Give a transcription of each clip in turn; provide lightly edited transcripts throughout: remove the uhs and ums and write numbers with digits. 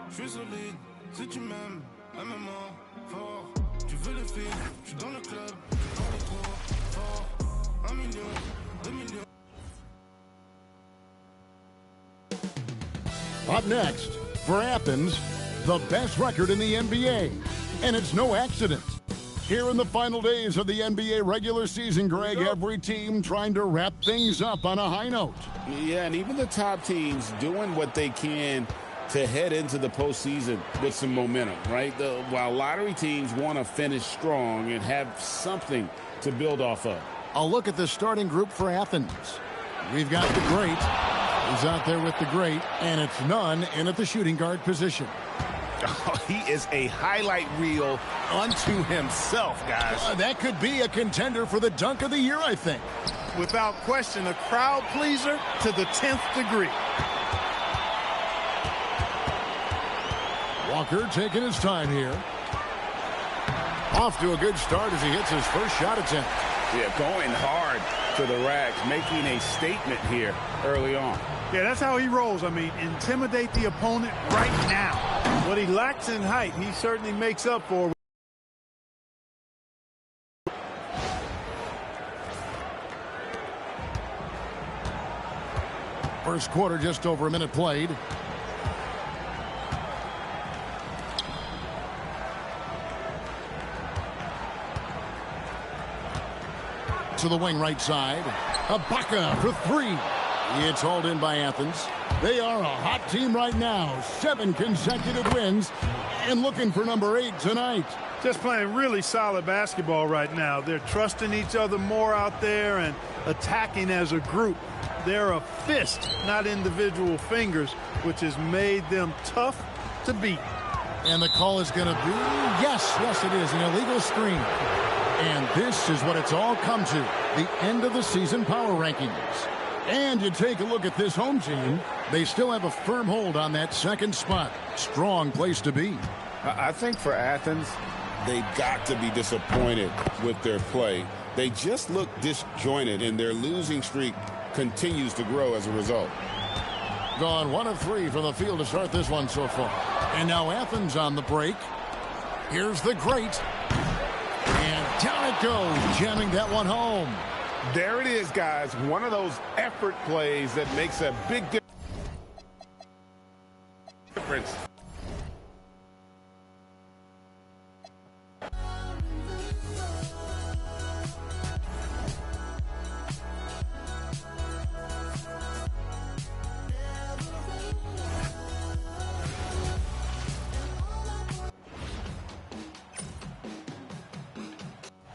Je suis solide, si tu m'aimes, aime-moi fort. Tu veux le film, je suis dans le club, je parle trop fort. 1 million, 2 millions. Up next, for Athens, the best record in the NBA. And it's no accident. Here in the final days of the NBA regular season, Greg, every team trying to wrap things up on a high note. Yeah, and even the top teams doing what they can to head into the postseason with some momentum, right? While lottery teams want to finish strong and have something to build off of. A look at the starting group for Athens. We've got the great. He's out there with the great, and it's none in at the shooting guard position. Oh, he is a highlight reel unto himself, guys. That could be a contender for the dunk of the year, I think. Without question, a crowd pleaser to the 10th degree. Walker taking his time here. Off to a good start as he hits his first shot attempt. Yeah, going hard to the racks, making a statement here early on. Yeah, that's how he rolls. I mean, intimidate the opponent right now. What he lacks in height, he certainly makes up for. First quarter, just over a minute played. To the wing right side. Ibaka for three. It's hauled in by Athens. They are a hot team right now. 7 consecutive wins and looking for number 8 tonight. Just playing really solid basketball right now. They're trusting each other more out there and attacking as a group. They're a fist, not individual fingers, which has made them tough to beat. And the call is going to be, yes, it is, an illegal screen. And this is what it's all come to, the end of the season power rankings. And you take a look at this home team, they still have a firm hold on that second spot. Strong place to be. I think for Athens, they've got to be disappointed with their play. They just look disjointed, and their losing streak continues to grow as a result. Gone 1 of 3 from the field to start this one so far. And now Athens on the break. Here's the great. And down it goes, jamming that one home. There it is, guys. One of those effort plays that makes a big difference.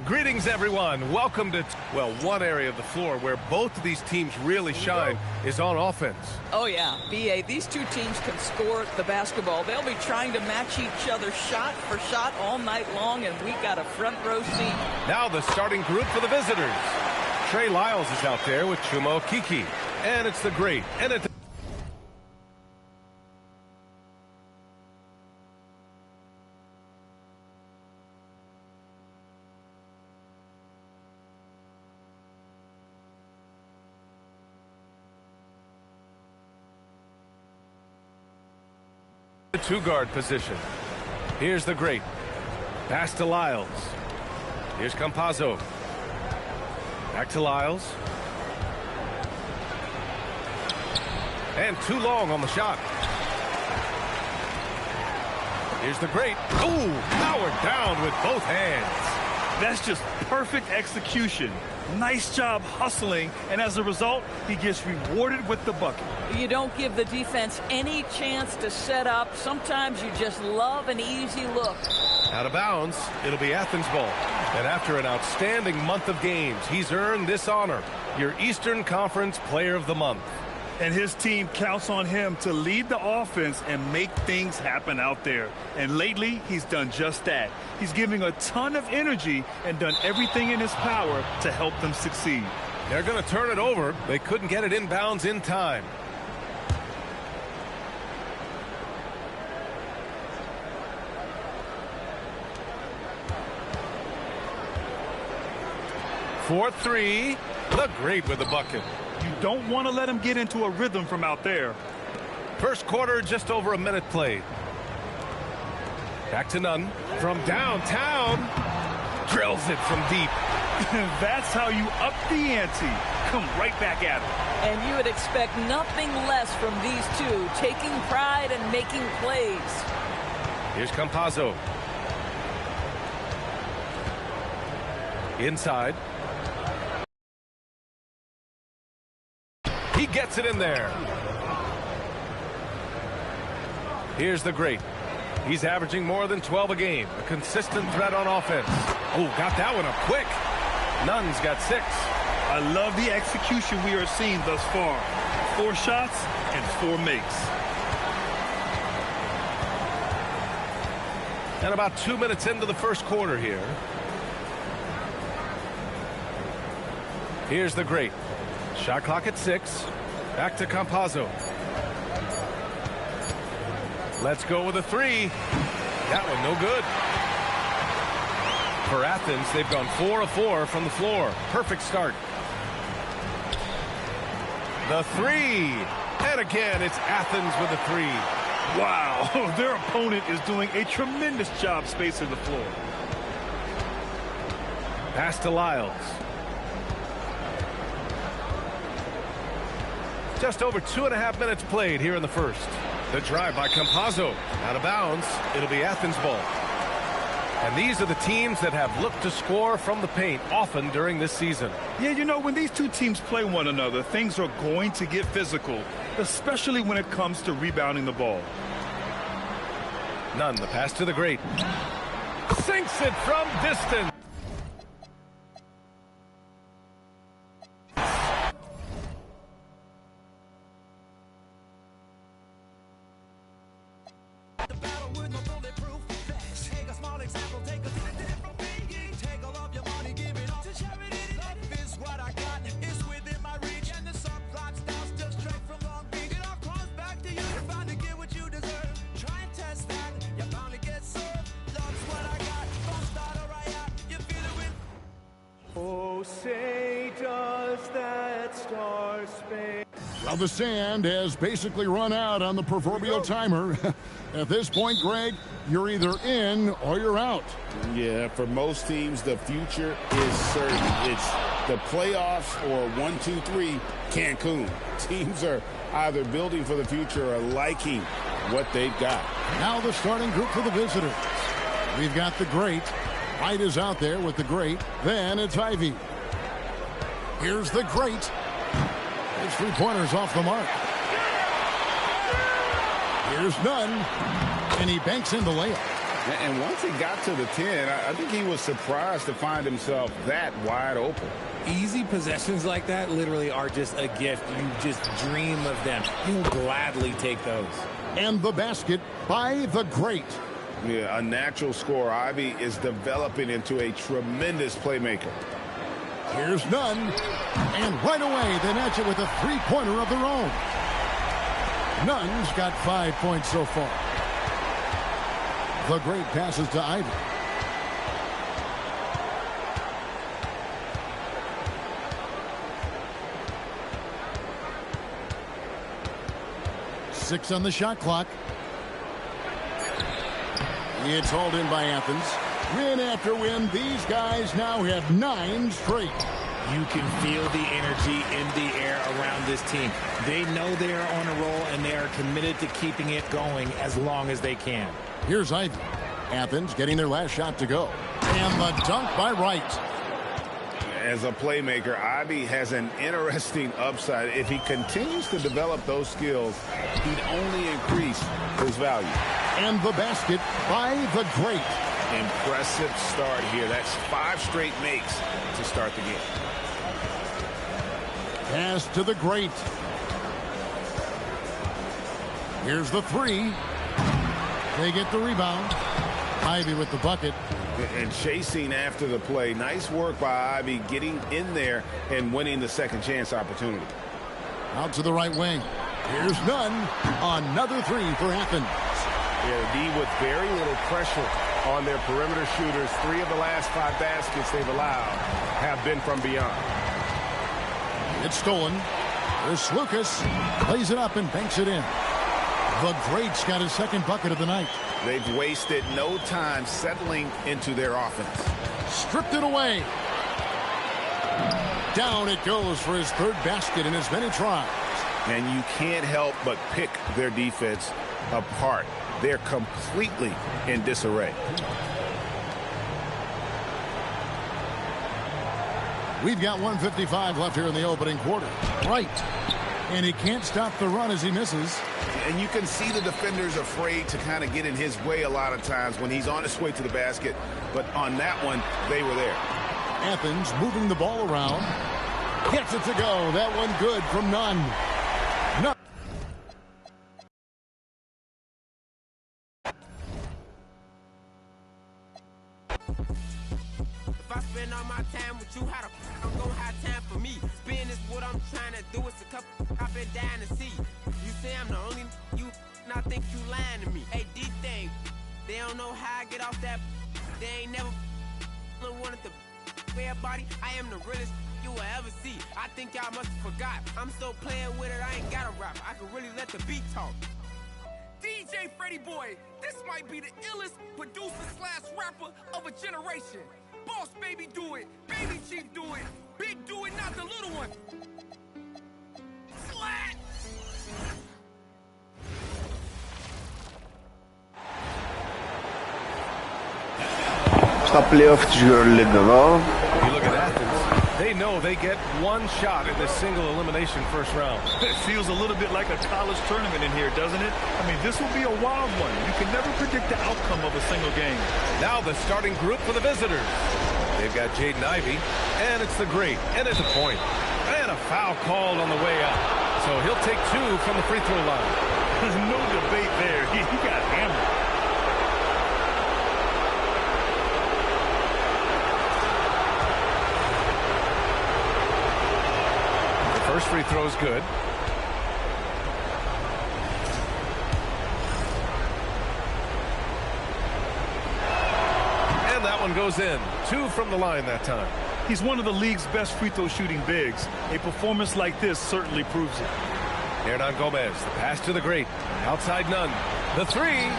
Greetings, everyone. Welcome to, well, one area of the floor where both of these teams really shine is on offense. Oh, yeah. B.A., these two teams can score the basketball. They'll be trying to match each other shot for shot all night long, and we got a front row seat. Now the starting group for the visitors. Trey Lyles is out there with Chuma Okeke. And it's the great. And it's the two-guard position. Here's the great. Pass to Lyles. Here's Campazzo. Back to Lyles. And too long on the shot. Here's the great. Ooh, powered down with both hands. That's just perfect execution. Nice job hustling, and as a result, he gets rewarded with the bucket. You don't give the defense any chance to set up. Sometimes you just love an easy look. Out of bounds, it'll be Athens ball. And after an outstanding month of games, he's earned this honor, your Eastern Conference Player of the Month. And his team counts on him to lead the offense and make things happen out there. And lately, he's done just that. He's giving a ton of energy and done everything in his power to help them succeed. They're going to turn it over. They couldn't get it inbounds in time. for three. The great with the bucket. You don't want to let him get into a rhythm from out there. First quarter, just over a minute played. Back to Nunn from downtown. Drills it from deep. That's how you up the ante. Come right back at him. And you would expect nothing less from these two, taking pride and making plays. Here's Campazzo. Inside. He gets it in there. Here's the great. He's averaging more than 12 a game. A consistent threat on offense. Oh, got that one up quick. Nunn's got 6. I love the execution we are seeing thus far. 4 shots and 4 makes. And about 2 minutes into the first quarter here. Here's the great. Shot clock at 6. Back to Campazzo. Let's go with a 3. That one no good. For Athens, they've gone 4 of 4 from the floor. Perfect start. The 3. And again, it's Athens with a 3. Wow, their opponent is doing a tremendous job spacing the floor. Pass to Lyles. Just over 2.5 minutes played here in the first. The drive by Campazzo. Out of bounds. It'll be Athens ball. And these are the teams that have looked to score from the paint often during this season. Yeah, you know, when these two teams play one another, things are going to get physical, especially when it comes to rebounding the ball. Nunn, the pass to the great. Sinks it from distance. Well, the sand has basically run out on the proverbial timer. At this point, Greg, you're either in or you're out. Yeah, for most teams, the future is certain. It's the playoffs or 1, 2, 3 Cancun. Teams are either building for the future or liking what they've got. Now the starting group for the visitors. We've got the great. White is out there with the great. Then it's Ivey. Here's the great. His 3-pointers off the mark. Here's Nunn. And he banks in the layup. And once he got to the 10, I think he was surprised to find himself that wide open. Easy possessions like that literally are just a gift. You just dream of them. You'll gladly take those. And the basket by the great. Yeah, a natural scorer. Ivey is developing into a tremendous playmaker. Here's Nunn. And right away, they match it with a 3-pointer of their own. Nunn's got 5 points so far. The great passes to Ivey. Six on the shot clock. It's hauled in by Athens. Win after win, these guys now have 9 straight. You can feel the energy in the air around this team. They know they are on a roll, and they are committed to keeping it going as long as they can. Here's Ivey. Athens getting their last shot to go. And the dunk by Wright. As a playmaker, Ivey has an interesting upside. If he continues to develop those skills, he'd only increase his value. And the basket by the great. Impressive start here. That's 5 straight makes to start the game. Pass to the great. Here's the 3. They get the rebound. Ivey with the bucket. And chasing after the play. Nice work by Ivey getting in there and winning the second chance opportunity. Out to the right wing. Here's Nunn. Another 3 for Athens. Yeah, D with very little pressure on their perimeter shooters. 3 of the last 5 baskets they've allowed have been from beyond. It's stolen. There's Lucas. Plays it up and banks it in. The Greats got his second bucket of the night. They've wasted no time settling into their offense. Stripped it away. Down it goes for his 3rd basket in as many tries. And you can't help but pick their defense apart. They're completely in disarray. We've got 1:55 left here in the opening quarter. Right. And he can't stop the run as he misses. And you can see the defenders afraid to kind of get in his way a lot of times when he's on his way to the basket. But on that one, they were there. Athens moving the ball around. Gets it to go. That one good from Nunn. If I spend all my time with you, how the I'm gonna have time for me? Spin is what I'm trying to do. It's a couple I've been dying to see. You say I'm the only you, and I think you lying to me. Hey, D-Thing, they don't know how I get off that. They ain't never wanted to everybody. I am the realest you will ever see. I think y'all must have forgot. I'm so playing with it, I ain't got a rap. I can really let the beat talk. DJ Freddie Boy, this might be the illest producer/rapper of a generation. Boss Baby do it, Baby Chief do it, Big do it, not the little one. Slat! You look at Athens, they know they get one shot in this single elimination first round. It feels a little bit like a college tournament in here, doesn't it? I mean, this will be a wild one. You can never predict the outcome of a single game. Now the starting group for the visitors. They've got Jaden Ivey, and it's the Great, and it's a point. And a foul called on the way out. So he'll take 2 from the free throw line. There's no debate there. He got hammered. First free throw is good. And that one goes in. 2 from the line that time. He's one of the league's best free throw shooting bigs. A performance like this certainly proves it. Hernan Gomez, the pass to the Great. Outside Nunn. The 3.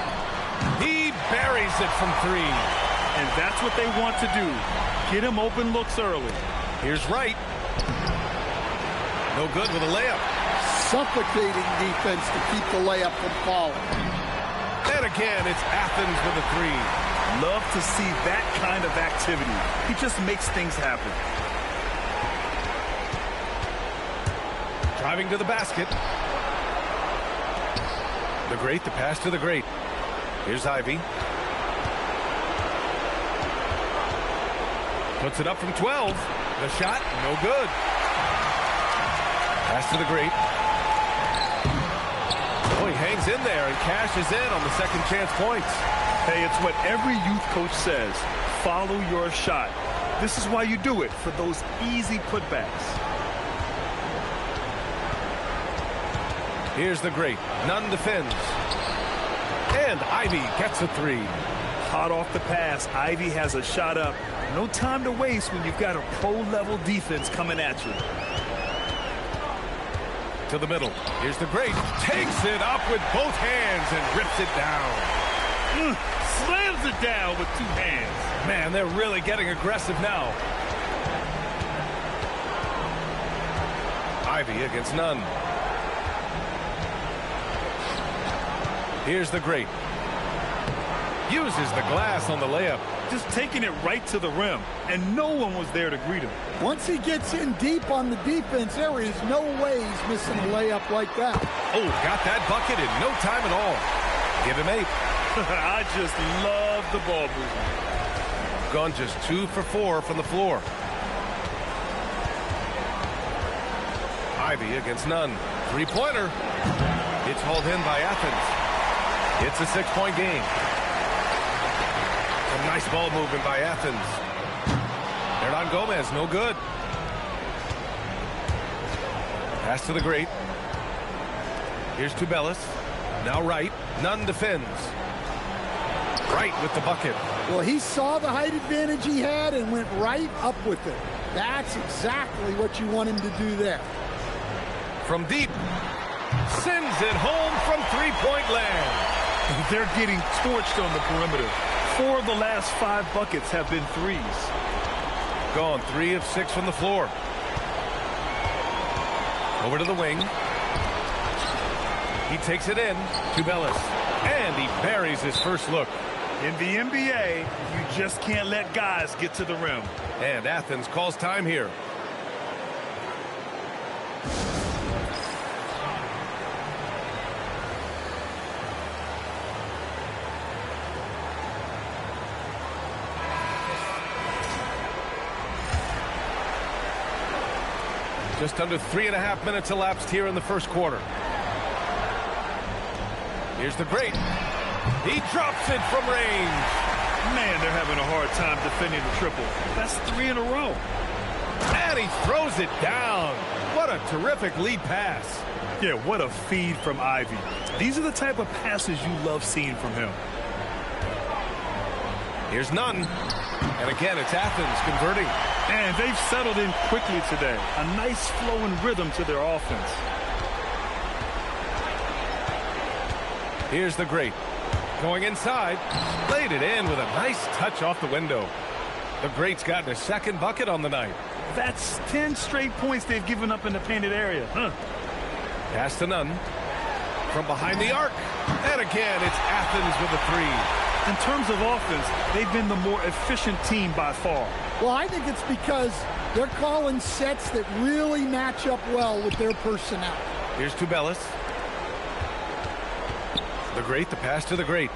He buries it from 3. And that's what they want to do. Get him open looks early. Here's Wright. No good with a layup. Suffocating defense to keep the layup from falling. And again, it's Athens with a 3. Love to see that kind of activity. He just makes things happen. Driving to the basket. The Great, the pass to the Great. Here's Ivey. Puts it up from 12. The shot, no good. Pass to the Great. Oh, he hangs in there and cashes in on the second chance points. Hey, it's what every youth coach says. Follow your shot. This is why you do it, for those easy putbacks. Here's the Great. Nunn defends. And Ivey gets a 3. Hot off the pass, Ivey has a shot up. No time to waste when you've got a pro-level defense coming at you. To the middle. Here's the Great. Takes it up with both hands and rips it down. Slams it down with 2 hands. Man, they're really getting aggressive now. Ivey against Nunn. Here's the Great. Uses the glass on the layup. Just taking it right to the rim, and no one was there to greet him. Once he gets in deep on the defense, there is no way he's missing a layup like that. Oh, got that bucket in no time at all. Give him 8. I just love the ball movement. Gone just 2 for 4 from the floor. Ivey against Nunn. 3-pointer. It's hauled in by Athens. It's a 6-point game. A nice ball movement by Athens. Hernan Gomez, no good. Pass to the Great. Here's Tubelis. Now Wright. Nunn defends. right with the bucket. Well, he saw the height advantage he had and went right up with it. That's exactly what you want him to do there. From deep, sends it home from three-point land. They're getting torched on the perimeter. 4 of the last 5 buckets have been threes. Gone 3 of 6 from the floor. Over to the wing. He takes it in to Bellis. And he buries his first look. In the NBA, you just can't let guys get to the rim. And Athens calls time here. Just under 3.5 minutes elapsed here in the first quarter. Here's the great. He drops it from range. Man, they're having a hard time defending the triple. That's 3 in a row. And he throws it down. What a terrific lead pass. Yeah, what a feed from Ivy. These are the type of passes you love seeing from him. Here's Nunn. And again, it's Athens converting. And they've settled in quickly today. A nice flow and rhythm to their offense. Here's the great. Going inside. Laid it in with a nice touch off the window. The great's gotten his second bucket on the night. That's 10 straight points they've given up in the painted area. Pass to Nunn. From behind the arc. And again, it's Athens with a three. In terms of offense, they've been the more efficient team by far. Well, I think it's because they're calling sets that really match up well with their personnel. Here's Tubelis. The great, the pass to the great.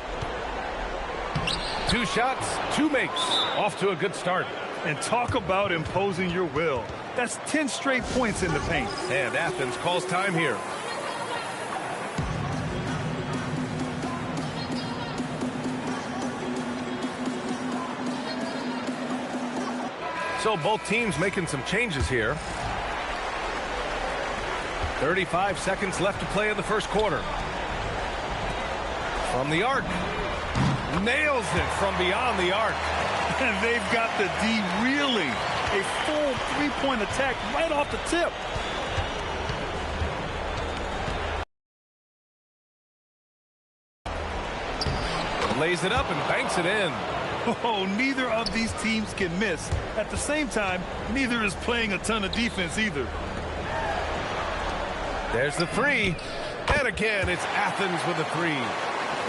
2 shots, 2 makes. Off to a good start. And talk about imposing your will. That's 10 straight points in the paint. And Athens calls time here. So both teams making some changes here. 35 seconds left to play in the first quarter. From the arc. Nails it from beyond the arc. And they've got the D reeling. A full three-point attack right off the tip. Lays it up and banks it in. Oh, neither of these teams can miss. At the same time, neither is playing a ton of defense either. There's the three. And again, it's Athens with a three.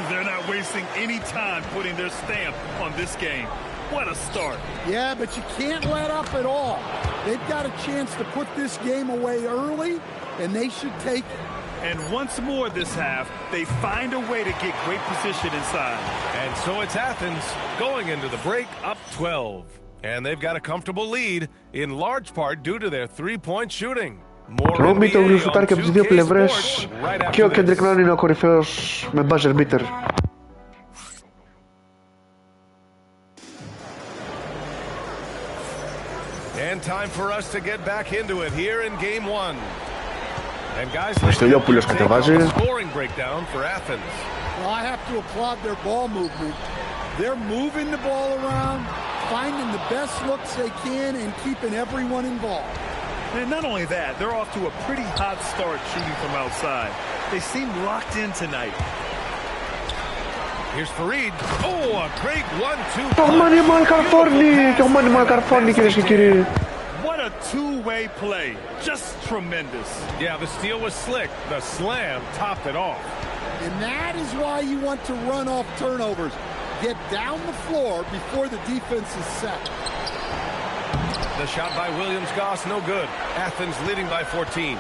They're not wasting any time putting their stamp on this game. What a start. Yeah, but you can't let up at all. They've got a chance to put this game away early, and they should take it. And once more this half, they find a way to get great position inside. And so it's Athens going into the break up 12. And they've got a comfortable lead, in large part due to their three-point shooting. Εγώ μην το γλυφουτάρει και από τις δύο πλευρές. Και ο Kendrick Nunn είναι ο κορυφαίος με buzzer beater. And time for us to get back into it here in game one. And guys, Στελιόπουλος κατεβάζει. Scoring breakdown for Athens. Well, I have to applaud their ball movement. They're moving the ball around, finding the best looks they can, and keeping everyone involved. And not only that, they're off to a pretty hot start shooting from outside. They seem locked in tonight. Here's Fareed. Oh, a great 1-2. Το Μάνιμαλ Καρφόρνι! Το Μάνιμαλ Καρφόρνι, κυρίες και κύριοι. What a two-way play. Just tremendous. Yeah, the steal was slick. The slam topped it off. And that is why you want to run off turnovers. Get down the floor before the defense is set. The shot by Williams-Goss, no good. Athens leading by 14.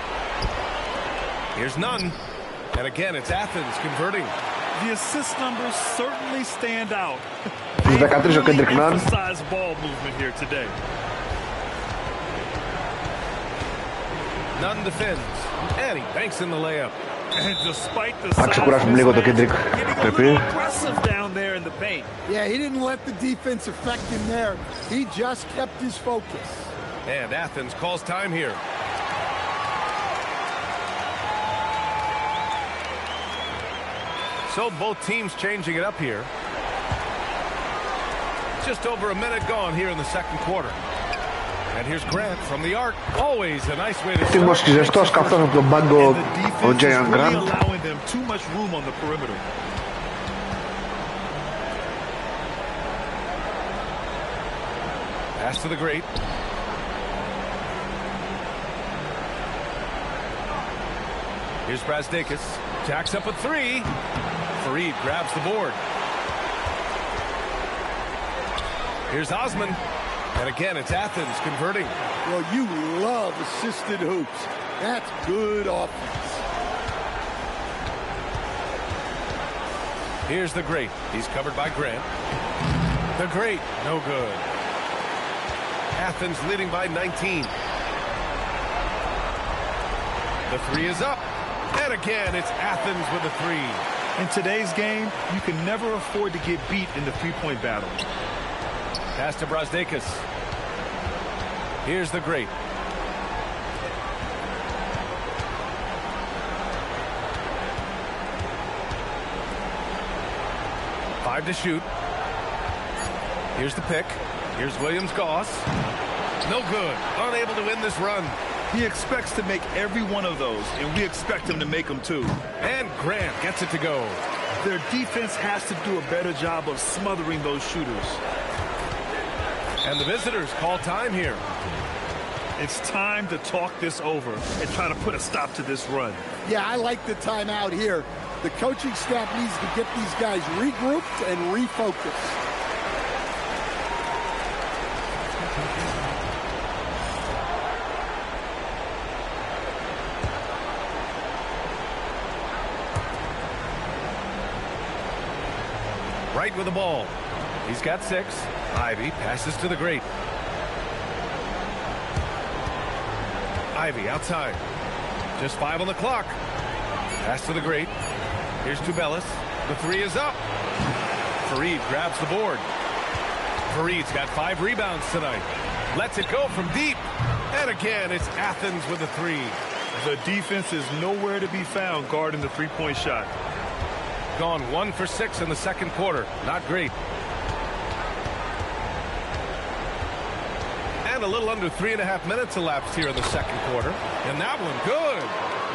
Here's Nunn. And again, it's Athens converting. The assist numbers certainly stand out. Τους 13 ο Kendrick Nunn. Emphasize ball movement here today. Nunn defends. And he banks in the layup. And despite the Θα ξεκουράσουμε λίγο το Kendrick. Πρέπει. Aggressive down there in the paint. Yeah, he didn't let the defense affect him there. He just kept his focus. And Athens calls time here. So both teams changing it up here. Just over a minute gone here in the second quarter. And here's Grant from the arc. Always a nice way to Τίμος και ζεστός καυτός από τον πάγκο ο Jalen Grant. Allowing them too much room on the perimeter. Pass to the great. Here's Brazdeikis. Jacks up a three. Faried grabs the board. Here's Osman. And again, it's Athens converting. Well, you love assisted hoops. That's good offense. Here's the great. He's covered by Grant. The great. No good. Athens leading by 19. The three is up. And again, it's Athens with a three. In today's game, you can never afford to get beat in the three-point battle. Pass to Brazdeikis. Here's the great. Five to shoot. Here's the pick. Here's Williams-Goss. No good. Unable to win this run. He expects to make every one of those, and we expect him to make them too. And Grant gets it to go. Their defense has to do a better job of smothering those shooters. And the visitors call time here. It's time to talk this over and try to put a stop to this run. Yeah, I like the timeout here. The coaching staff needs to get these guys regrouped and refocused. Right with the ball. He's got 6. Ivy passes to the great. Ivy outside. Just 5 on the clock. Pass to the great. Here's Tubelis. The three is up. Faried grabs the board. Farid's got 5 rebounds tonight. Lets it go from deep. And again, it's Athens with the three. The defense is nowhere to be found guarding the three-point shot. Gone 1 for 6 in the second quarter. Not great. And a little under 3.5 minutes elapsed here in the second quarter. And that one good.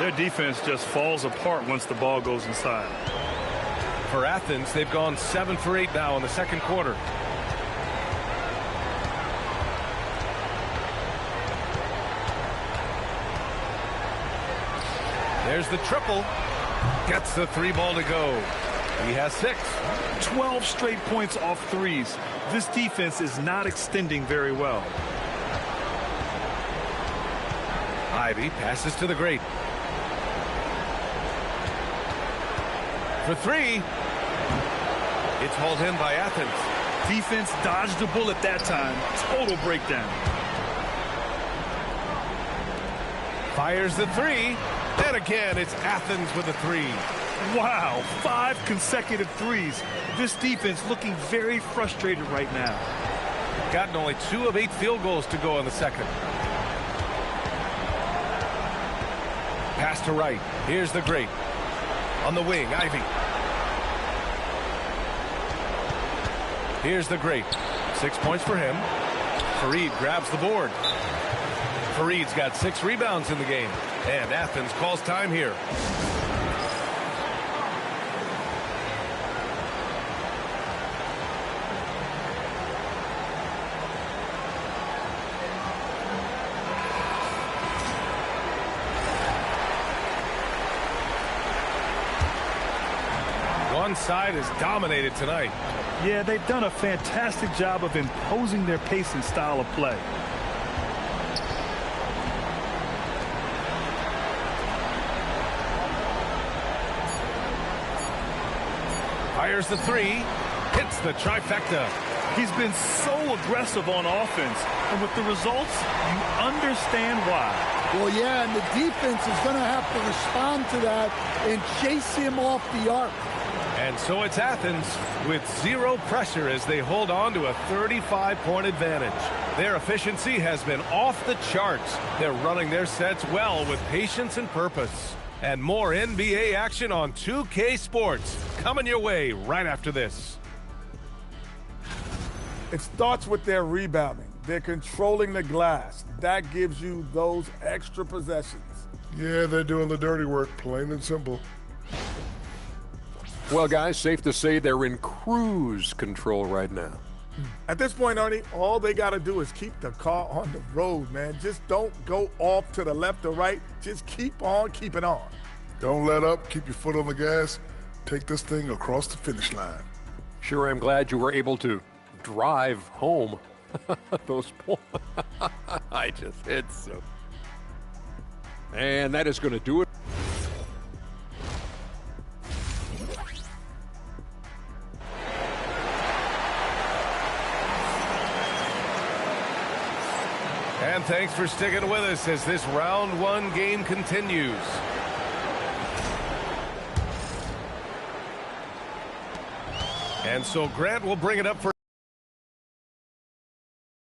Their defense just falls apart once the ball goes inside. For Athens, they've gone 7 for 8 now in the second quarter. There's the triple. Gets the 3 ball to go. He has 6. 12 straight points off threes. This defense is not extending very well. Ivy passes to the great. For 3. It's hauled in by Athens. Defense dodged the bullet that time. Total breakdown. Fires the 3. And again, it's Athens with a 3. Wow, 5 consecutive threes. This defense looking very frustrated right now. Gotten only 2 of 8 field goals to go in the second. Pass to right. Here's the great. On the wing, Ivy. Here's the great. 6 points for him. Faried grabs the board. Farid's got 6 rebounds in the game. And Athens calls time here. One side is dominated tonight. Yeah, they've done a fantastic job of imposing their pace and style of play. Fires the 3, hits the trifecta. He's been so aggressive on offense, and with the results, you understand why. Well, yeah, and the defense is going to have to respond to that and chase him off the arc. And so it's Athens with 0 pressure as they hold on to a 35-point advantage. Their efficiency has been off the charts. They're running their sets well with patience and purpose. And more NBA action on 2K Sports coming your way right after this. It starts with their rebounding. They're controlling the glass. That gives you those extra possessions. Yeah, they're doing the dirty work, plain and simple. Well, guys, safe to say they're in cruise control right now. At this point, Ernie, all they got to do is keep the car on the road, man. Just don't go off to the left or right. Just keep on keeping on. Don't let up. Keep your foot on the gas. Take this thing across the finish line. Sure, I'm glad you were able to drive home those points. I just hit so. And that is going to do it. And thanks for sticking with us as this round one game continues. And so Grant will bring it up for.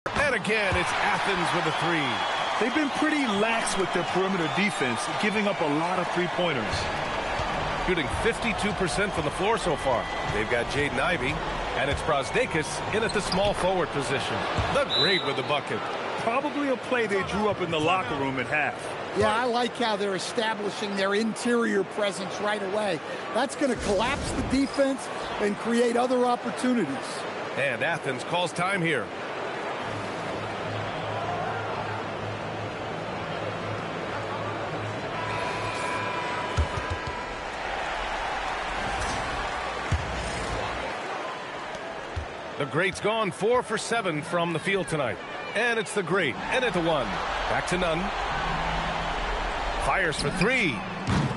And again, it's Athens with a three. They've been pretty lax with their perimeter defense, giving up a lot of three-pointers. Shooting 52% from the floor so far. They've got Jaden Ivey, and it's Brazdeikis in at the small forward position. The great with the bucket. Probably a play they drew up in the locker room at half. Yeah, I like how they're establishing their interior presence right away. That's going to collapse the defense and create other opportunities. And Athens calls time here. The great's gone 4 for 7 from the field tonight. And it's the great. And at the one. Back to Nunn. Fires for three.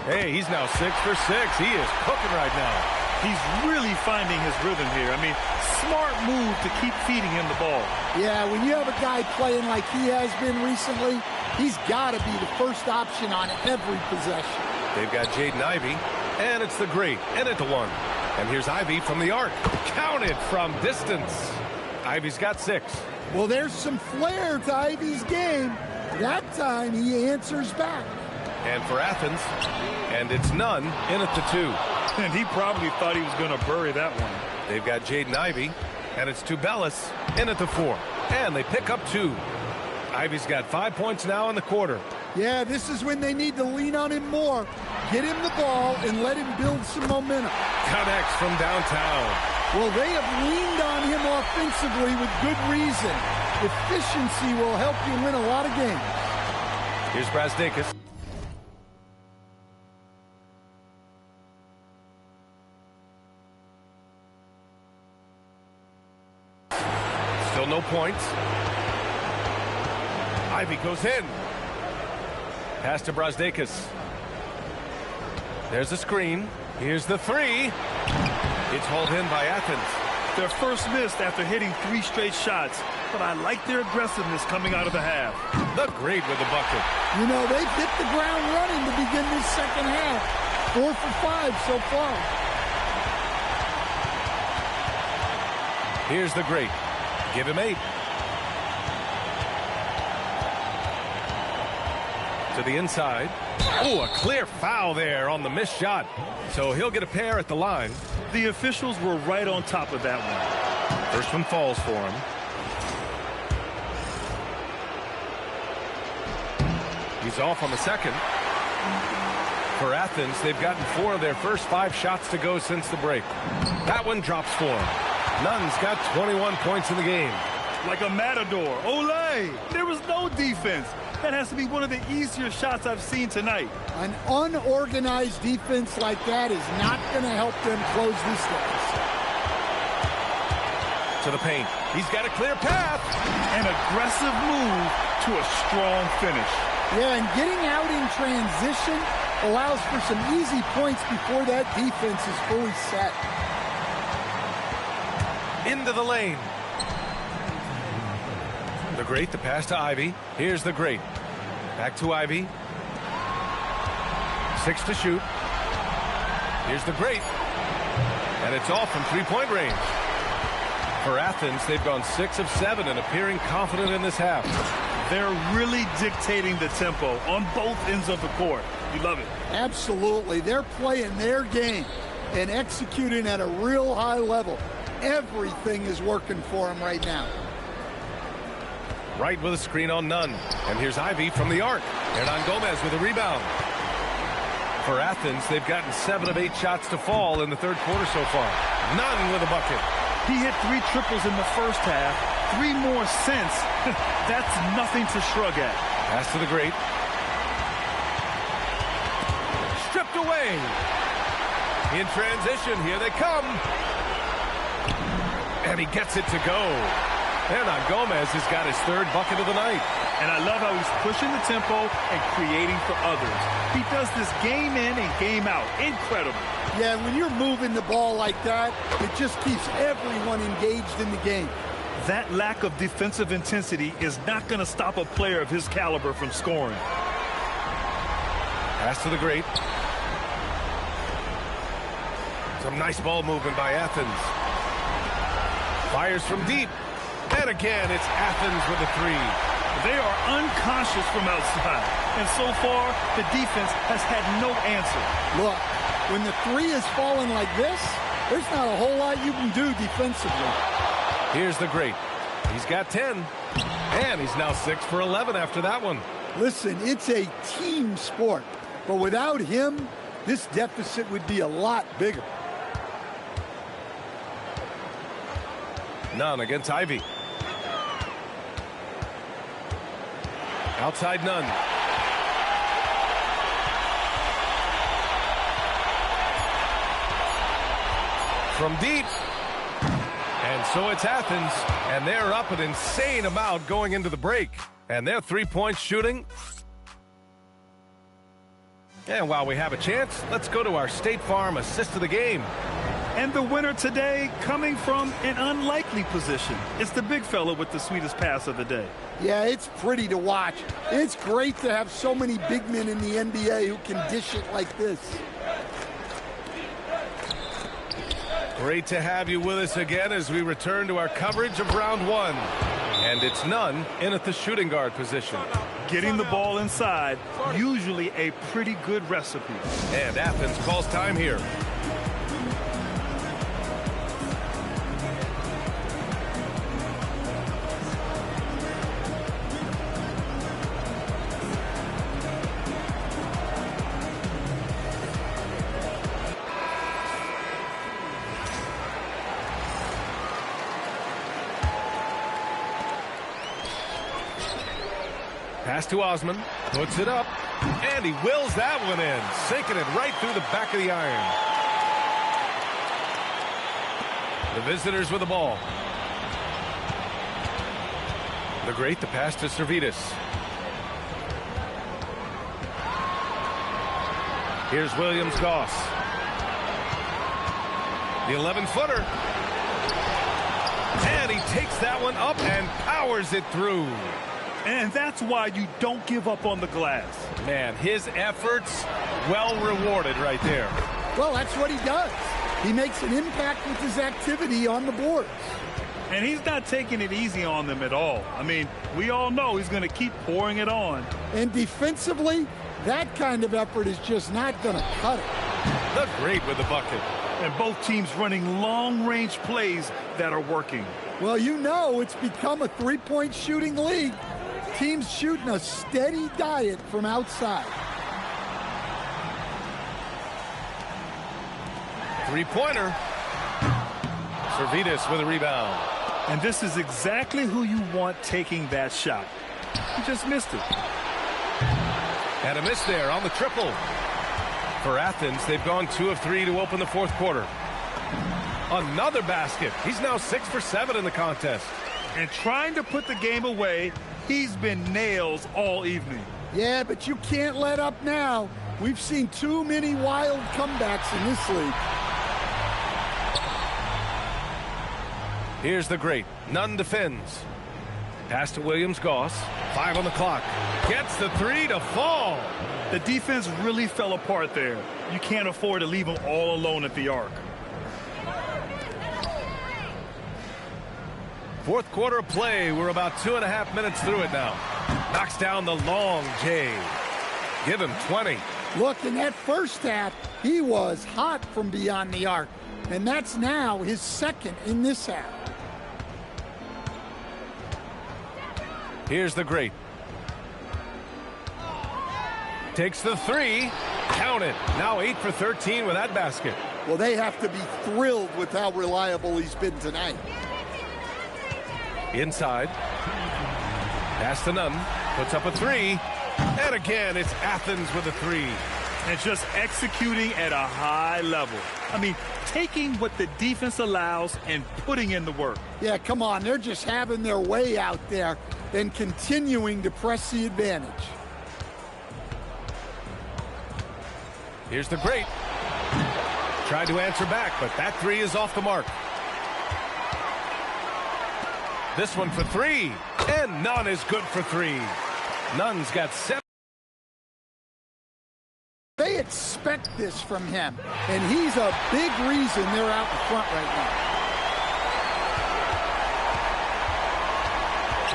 Hey, he's now 6 for 6. He is cooking right now. He's really finding his rhythm here. I mean, smart move to keep feeding him the ball. Yeah, when you have a guy playing like he has been recently, he's got to be the first option on every possession. They've got Jaden Ivey. And it's the great. And at the one. And here's Ivey from the arc. Counted from distance. Ivey's got 6. Well, there's some flair to Ivey's game. That time he answers back. And for Athens, and it's Nunn in at the 2. And he probably thought he was going to bury that one. They've got Jaden Ivey, and it's Tubelis in at the 4. And they pick up 2. Ivey's got 5 points now in the quarter. Yeah, this is when they need to lean on him more. Get him the ball and let him build some momentum. Connects from downtown. Well, they have leaned on him offensively with good reason. Efficiency will help you win a lot of games. Here's Brazdeikis. Still no points. Ivey goes in. Pass to Brazdeikis. There's a screen. Here's the 3. It's hauled in by Athens. Their first miss after hitting 3 straight shots, but I like their aggressiveness coming out of the half. The great with the bucket. You know, they've hit the ground running to begin this second half. 4 for 5 so far. Here's the great. Give him 8. To the inside. Oh, a clear foul there on the missed shot. So he'll get a pair at the line. The officials were right on top of that one. First one falls for him. He's off on the second. For Athens, they've gotten 4 of their first 5 shots to go since the break. That one drops for him. Nunn's got 21 points in the game. Like a matador. Olay! There was no defense. That has to be one of the easier shots I've seen tonight. An unorganized defense like that is not going to help them close this deficit. To the paint. He's got a clear path. An aggressive move to a strong finish. Yeah, and getting out in transition allows for some easy points before that defense is fully set. Into the lane. The great, the pass to Ivey. Here's the great. Back to Ivey. 6 to shoot. Here's the great. And it's off from three-point range. For Athens, they've gone 6 of 7 and appearing confident in this half. They're really dictating the tempo on both ends of the court. You love it. Absolutely. They're playing their game and executing at a real high level. Everything is working for him right now. Right with a screen on Nunn. And here's Ivy from the arc. Hernan Gomez with a rebound. For Athens, they've gotten 7 of 8 shots to fall in the third quarter so far. Nunn with a bucket. He hit 3 triples in the first half, 3 more since. That's nothing to shrug at. Pass to the great. Stripped away. In transition, here they come. And he gets it to go. Hernan Gomez has got his 3rd bucket of the night. And I love how he's pushing the tempo and creating for others. He does this game in and game out. Incredible. Yeah, when you're moving the ball like that, it just keeps everyone engaged in the game. That lack of defensive intensity is not going to stop a player of his caliber from scoring. Pass to the great. Some nice ball movement by Athens. Fires from deep. And again, it's Athens with a 3. They are unconscious from outside. And so far, the defense has had no answer. Look, when the 3 is falling like this, there's not a whole lot you can do defensively. Here's the great. He's got 10. And he's now 6 for 11 after that one. Listen, it's a team sport. But without him, this deficit would be a lot bigger. Nunn against Ivy. Outside Nunn. From deep. And so it's Athens. And they're up an insane amount going into the break. And their 3-point shooting. And while we have a chance, let's go to our State Farm assist of the game. And the winner today coming from an unlikely position. It's the big fella with the sweetest pass of the day. Yeah, it's pretty to watch. It's great to have so many big men in the NBA who can dish it like this. Great to have you with us again as we return to our coverage of round 1. And it's Nunn in at the shooting guard position. Getting the ball inside, usually a pretty good recipe. And Athens calls time here. Pass to Osman, puts it up, and he wills that one in, sinking it right through the back of the iron. The visitors with the ball. The great, the pass to Servetus. Here's Williams-Goss. The 11-footer. And he takes that one up and powers it through. And that's why you don't give up on the glass. Man, his efforts well rewarded right there. Well, that's what he does. He makes an impact with his activity on the boards. And he's not taking it easy on them at all. I mean, we all know he's going to keep pouring it on. And defensively, that kind of effort is just not going to cut it. The great with the bucket. And both teams running long-range plays that are working. Well, you know it's become a three-point shooting league. Teams shooting a steady diet from outside. Three-pointer. Servetus with a rebound. And this is exactly who you want taking that shot. He just missed it. And a miss there on the triple. For Athens, they've gone 2 of 3 to open the fourth quarter. Another basket. He's now 6 for 7 in the contest. And trying to put the game away, he's been nails all evening. Yeah, but you can't let up now. We've seen too many wild comebacks in this league. Here's the great. Nunn defends. Pass to Williams-Goss. 5 on the clock. Gets the 3 to fall. The defense really fell apart there. You can't afford to leave them all alone at the arc. Fourth quarter of play. We're about 2.5 minutes through it now. Knocks down the long J. Give him 20. Look, in that first half, he was hot from beyond the arc. and that's now his second in this half. Here's the great. Takes the three. Count it. Now 8 for 13 with that basket. Well, they have to be thrilled with how reliable he's been tonight. Inside. Pass to Nunn. Puts up a three. And again, it's Athens with a three. And just executing at a high level. I mean, taking what the defense allows and putting in the work. Yeah, come on. They're just having their way out there and continuing to press the advantage. Here's the great. Tried to answer back, but that three is off the mark. This one for three. And Nunn is good for three. Nunn's got 7. They expect this from him, and he's a big reason they're out in front right now.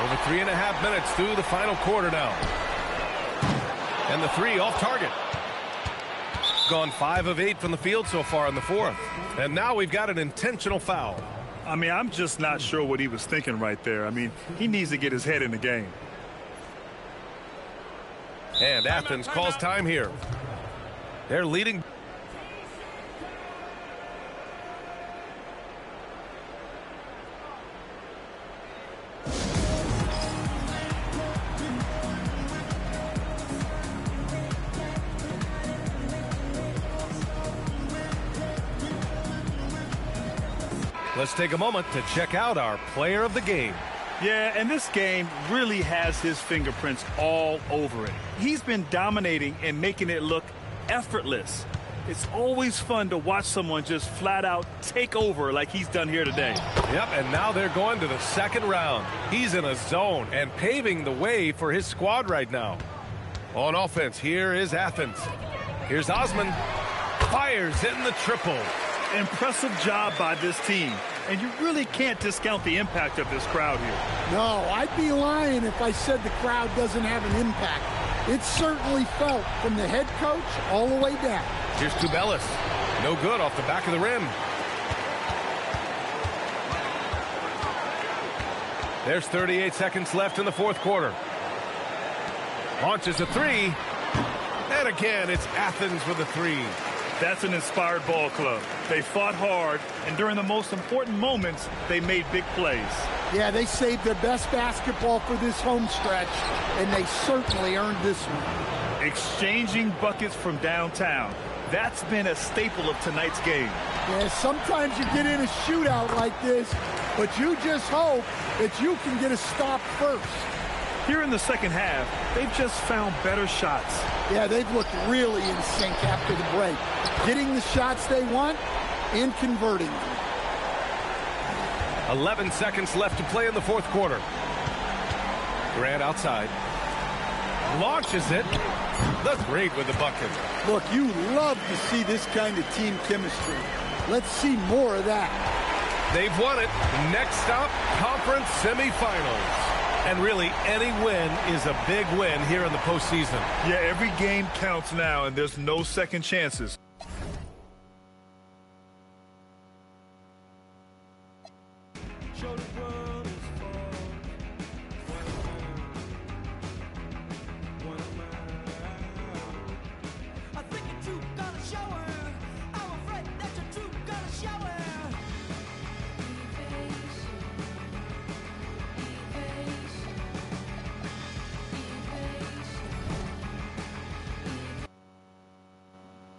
Over 3.5 minutes through the final quarter now. And the three off target. Gone 5 of 8 from the field so far in the fourth. And now we've got an intentional foul. I mean, I'm just not sure what he was thinking right there. I mean, he needs to get his head in the game. And Athens calls time here. They're leading. Let's take a moment to check out our player of the game. Yeah, and this game really has his fingerprints all over it. He's been dominating and making it look effortless. It's always fun to watch someone just flat out take over like he's done here today. Yep, and now they're going to the second round. He's in a zone and paving the way for his squad right now. On offense, here is Athens. Here's Osman. Fires in the triple. Impressive job by this team. And you really can't discount the impact of this crowd here. No, I'd be lying if I said the crowd doesn't have an impact. It's certainly felt from the head coach all the way down. Here's Tubelis. No good off the back of the rim. There's 38 seconds left in the fourth quarter. Launches a three. And again, it's Athens with a three. That's an inspired ball club. They fought hard, and during the most important moments, they made big plays. Yeah, they saved their best basketball for this home stretch, and they certainly earned this one. Exchanging buckets from downtown. That's been a staple of tonight's game. Yeah, sometimes you get in a shootout like this, but you just hope that you can get a stop first. Here in the second half, they've just found better shots. Yeah, they've looked really in sync after the break. Getting the shots they want and converting them. 11 seconds left to play in the fourth quarter. Grant outside. Launches it. The great with the bucket. Look, you love to see this kind of team chemistry. Let's see more of that. They've won it. Next stop, conference semifinals. And really, any win is a big win here in the postseason. Yeah, every game counts now, and there's no second chances.